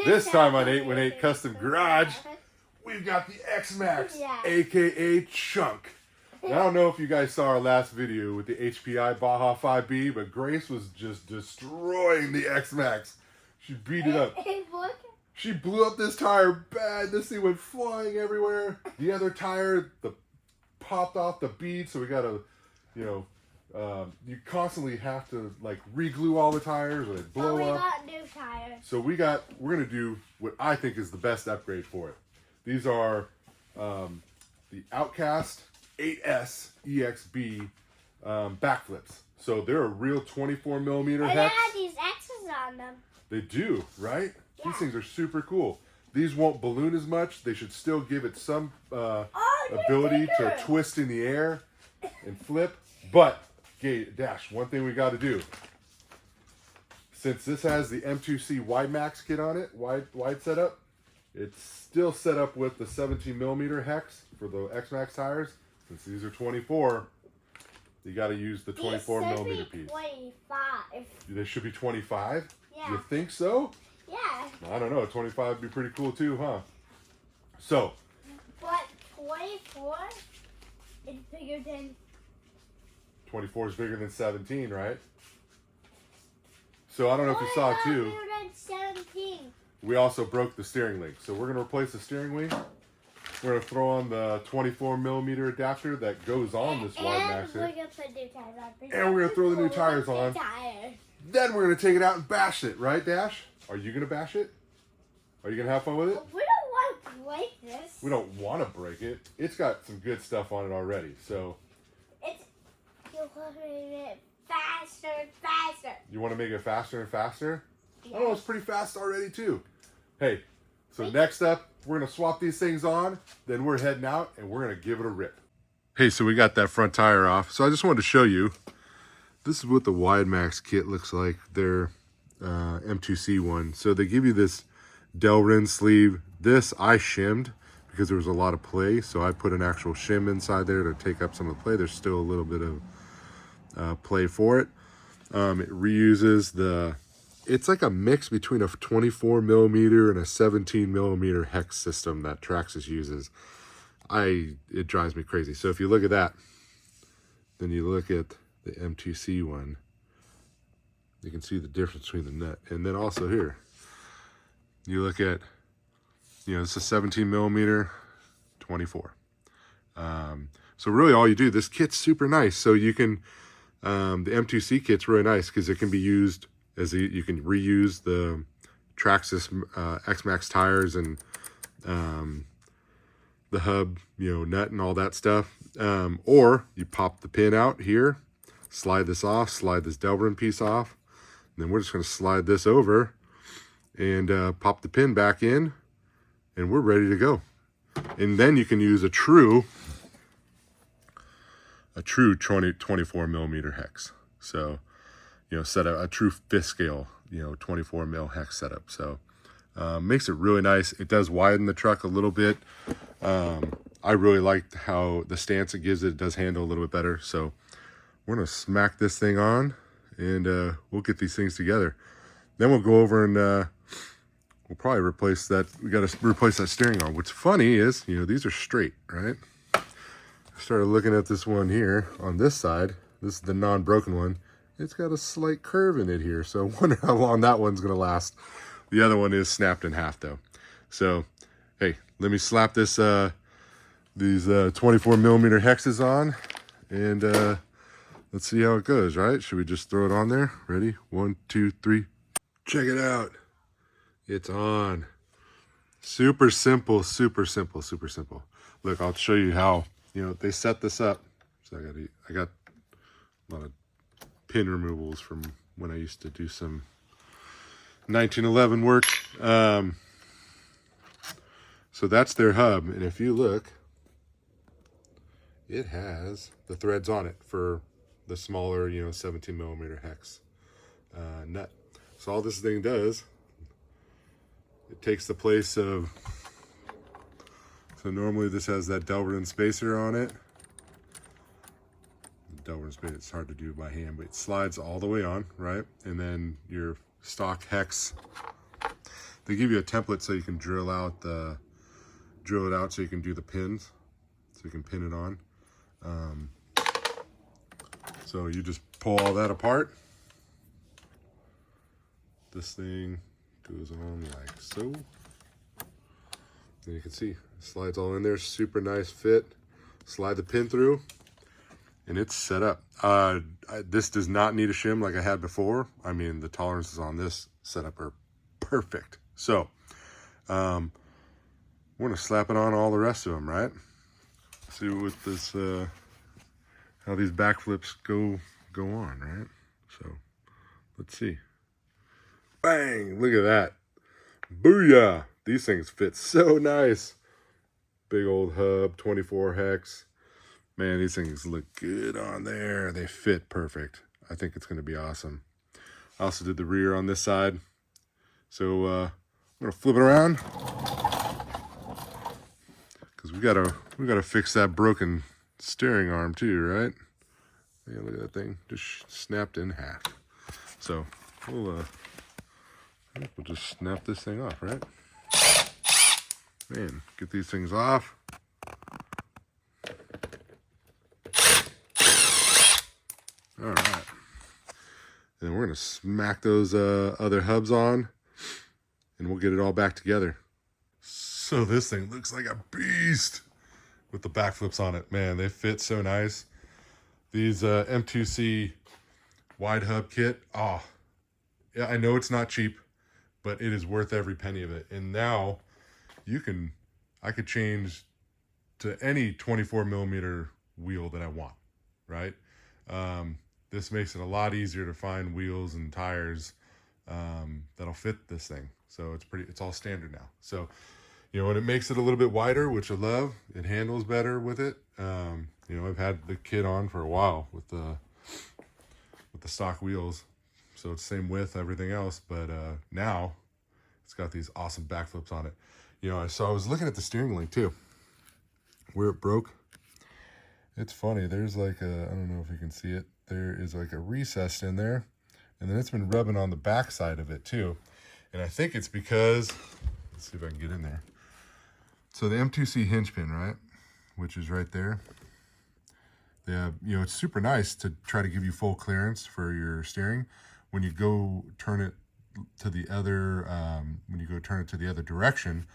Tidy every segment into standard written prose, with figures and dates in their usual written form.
This time on 818 Custom Garage, we've got the XMaxx, aka Chunk. Now, I don't know if you guys saw our last video with the HPI Baja 5B, but Grace was just destroying the XMaxx. She beat it up. She blew up this tire bad. This thing went flying everywhere. The other tire, popped off the bead, so we got to, you constantly have to like re-glue all the tires or they blow up. Got new tires. So we're gonna do what I think is the best upgrade for it. These are the Outcast 8S EXB backflips. So they're a real 24 millimeter and hex. they have these X's on them. They do, right? Yeah. These things are super cool. These won't balloon as much. They should still give it some ability to twist in the air and flip. But, Dash, one thing we got to do. Since this has the M2C Wide kit on it, wide setup, it's still set up with the 17 millimeter hex for the XMaxx tires. Since these are 24, you got to use the 24 millimeter piece. 25. They should be 25? Yeah. You think so? Yeah. I don't know. 25 would be pretty cool too, huh? So. But 24 is bigger than... 24 is bigger than 17, right? So I don't know if you saw too. Bigger than 17. We also broke the steering link. So we're going to replace the steering wheel. We're going to throw on the 24 millimeter adapter that goes on this Wide And we're Maxxer. going to put new tires on. And we're going to throw the new tires on. Then we're going to take it out and bash it, right, Dash? Are you going to bash it? Are you going to have fun with it? We don't want to break this. We don't want to break it. It's got some good stuff on it already. So You're making it faster and faster. you want to make it faster and faster? Yes. Oh, it's pretty fast already too. Hey, so next up, we're going to swap these things on. Then we're heading out and we're going to give it a rip. Hey, so we got that front tire off. So I just wanted to show you. This is what the Wide Maxx kit looks like. Their M2C one. So they give you this Delrin sleeve. This I shimmed because there was a lot of play. So I put an actual shim inside there to take up some of the play. There's still a little bit of play for it. It reuses it's like a mix between a 24 millimeter and a 17 millimeter hex system that Traxxas uses. It drives me crazy. So if you look at that, then you look at the M2C one, you can see the difference between the nut. And then also here, you look at, this is 17 millimeter, 24. So really all you do, this kit's super nice. So you can, the M2C kit's really nice because it can be used as you can reuse the Traxxas XMaxx tires and the hub, nut and all that stuff. Or you pop the pin out here, slide this off, slide this Delrin piece off. And then we're just going to slide this over and pop the pin back in and we're ready to go. And then you can use a true 24 millimeter hex. So, set up a true fifth scale, 24 mil hex setup. So, makes it really nice. It does widen the truck a little bit. I really like how the stance it gives it. It does handle a little bit better. So, we're going to smack this thing on and we'll get these things together. Then we'll go over and we'll probably replace that. We got to replace that steering arm. What's funny is, these are straight, right? I started looking at this one here on this side. This is the non-broken one. It's got a slight curve in it here. So I wonder how long that one's going to last. The other one is snapped in half though. So, hey, let me slap this, these 24 millimeter hexes on and let's see how it goes, right? Should we just throw it on there? Ready? 1, 2, 3. Check it out. It's on. Super simple, super simple, super simple. Look, I'll show you how, they set this up. So I got a lot of pin removals from when I used to do some 1911 work. So that's their hub. And if you look, it has the threads on it for the smaller, 17 millimeter hex nut. So all this thing does, it takes the place of, so normally this has that Delrin spacer on it. Delrin spacer, it's hard to do by hand, but it slides all the way on, right? And then your stock hex They give you a template so you can drill it out so you can do the pins, so you can pin it on. So you just pull all that apart. This thing goes on like so. And you can see, it slides all in there, super nice fit. Slide the pin through, and it's set up. This does not need a shim like I had before. I mean, the tolerances on this setup are perfect. So, we're gonna slap it on all the rest of them, right? See what this, how these backflips go on, right? So, let's see. Bang! Look at that. Booyah! These things fit so nice. Big old hub, 24 hex. Man, these things look good on there. They fit perfect. I think it's going to be awesome. I also did the rear on this side. So I'm going to flip it around. Because we gotta fix that broken steering arm too, right? Yeah, look at that thing. Just snapped in half. So we'll just snap this thing off, right? Man, get these things off. All right. And we're going to smack those other hubs on, and we'll get it all back together. So this thing looks like a beast with the backflips on it. Man, they fit so nice. These M2C Wide Hub Kit. Oh, yeah, I know it's not cheap, but it is worth every penny of it. And now I could change to any 24 millimeter wheel that I want, right? This makes it a lot easier to find wheels and tires that'll fit this thing. So it's all standard now. So, you know, and it makes it a little bit wider, which I love. It handles better with it. You know, I've had the kit on for a while with the stock wheels. So it's same width, everything else. But now it's got these awesome backflips on it. You know, so I was looking at the steering link too, where it broke. It's funny, there's like I don't know if you can see it. There is like a recess in there, and then it's been rubbing on the back side of it too. And I think it's because, let's see if I can get in there. So the M2C hinge pin, right, which is right there. They have, you know, it's super nice to try to give you full clearance for your steering. When you go turn it to the other, direction,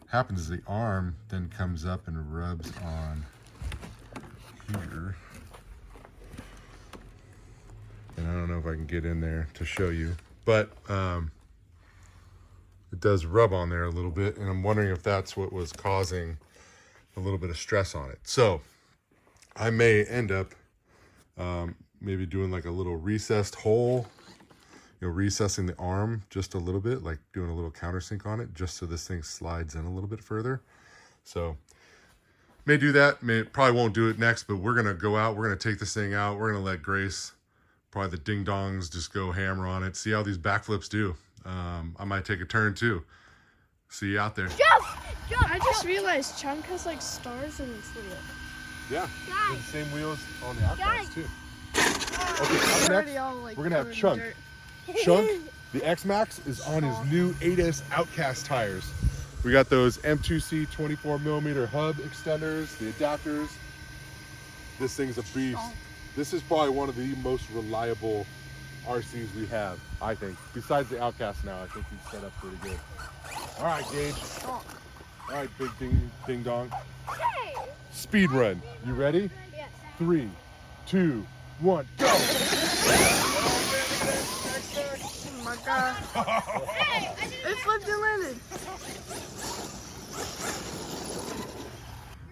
happens is the arm then comes up and rubs on here. And I don't know if I can get in there to show you, but it does rub on there a little bit, and I'm wondering if that's what was causing a little bit of stress on it. So I may end up maybe doing like a little recessed hole, you know, recessing the arm just a little bit, like doing a little countersink on it, just so this thing slides in a little bit further. So may do that, probably won't do it next, but we're gonna go out, we're gonna take this thing out, we're gonna let Grace, probably the ding dongs, just go hammer on it, see how these backflips do. I might take a turn too. See you out there. Jump, I just realized Chunk has like stars in its wheel. Yeah, the same wheels on the Outcast too. Okay, It's up already next, all, like, we're gonna have covered in Chunk. dirt. Chunk, the XMaxx is on his new 8S Outcast tires. We got those M2C 24 millimeter hub extenders, the adapters. This thing's a beast. This is probably one of the most reliable RCs we have, I think. Besides the Outcast now, I think he's set up pretty good. All right, Gage. All right, big ding dong. Speed run. You ready? Yes. 3, 2, 1, go! Oh my god. It flipped and landed.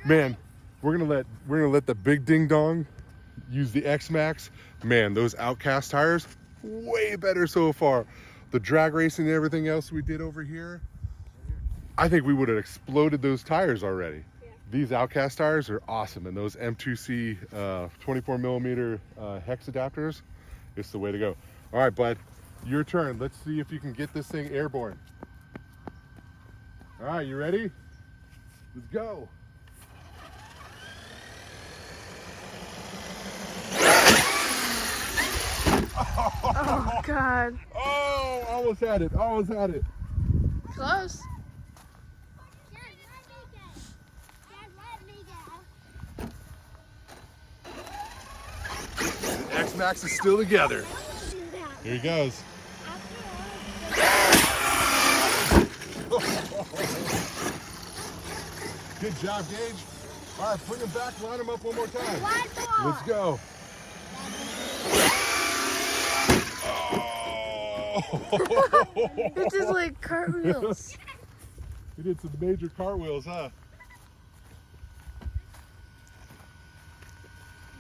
Man, we're gonna let the big ding dong use the XMaxx. Man, those Outcast tires, way better so far. The drag racing and everything else we did over here, I think we would have exploded those tires already. Yeah. These Outcast tires are awesome, and those M2C 24 millimeter hex adapters, it's the way to go. All right, bud, your turn. Let's see if you can get this thing airborne. All right, you ready? Let's go. Oh god. Oh, almost had it. Close. XMaxx is still together. Here he goes. Good job, Gage. All right, bring him back, line him up one more time. Let's go. Oh. It just like cartwheels. We did some major cartwheels, huh?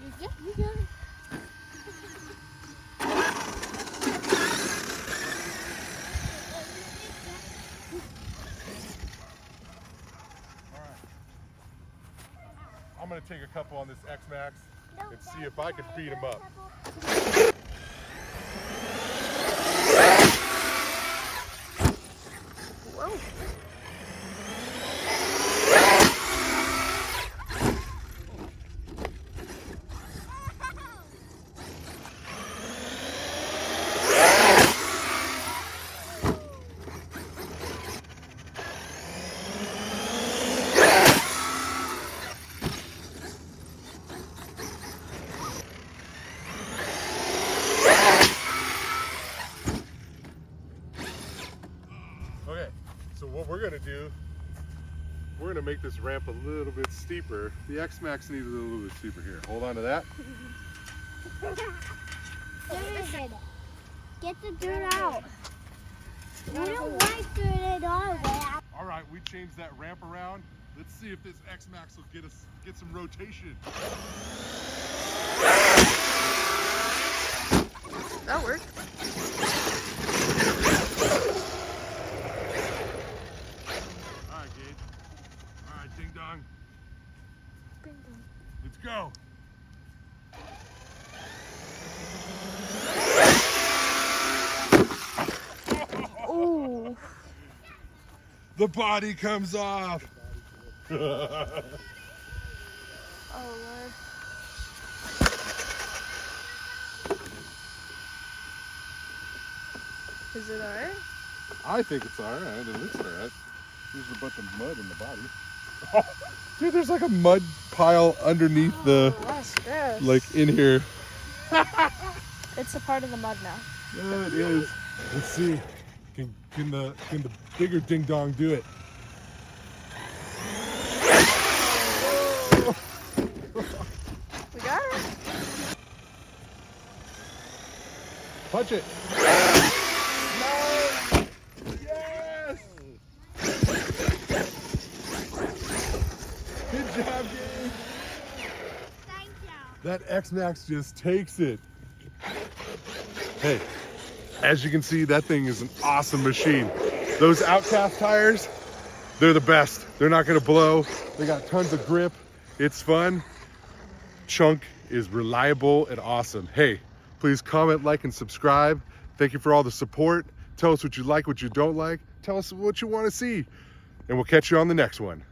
You got it. I'm gonna take a couple on this XMaxx and see if I can beat him up. Whoa. Okay, so what we're gonna do, we're gonna make this ramp a little bit steeper. The XMaxx needs a little bit steeper here. Hold on to that. Get the dirt out. We don't like dirt at all. All right, we changed that ramp around. Let's see if this XMaxx will get some rotation. That worked. All right, Gage. All right, ding dong. Bing bong. Let's go. Ooh. The body comes off. Oh Lord. Is it alright? I think it's all right. It looks all right. There's a bunch of mud in the body. Oh, dude, there's like a mud pile underneath the, That's gross. like in here. It's a part of the mud now. Yeah, it is. Let's see. Can the bigger ding dong do it? We got it. Punch it. No! Yes! Good job, Gabe. Thank you. That XMaxx just takes it. Hey, as you can see, that thing is an awesome machine. Those Outcast tires, they're the best. They're not gonna blow. They got tons of grip. It's fun. Chunk is reliable and awesome. Hey, please comment, like, and subscribe. Thank you for all the support. Tell us what you like, what you don't like. Tell us what you want to see. And we'll catch you on the next one.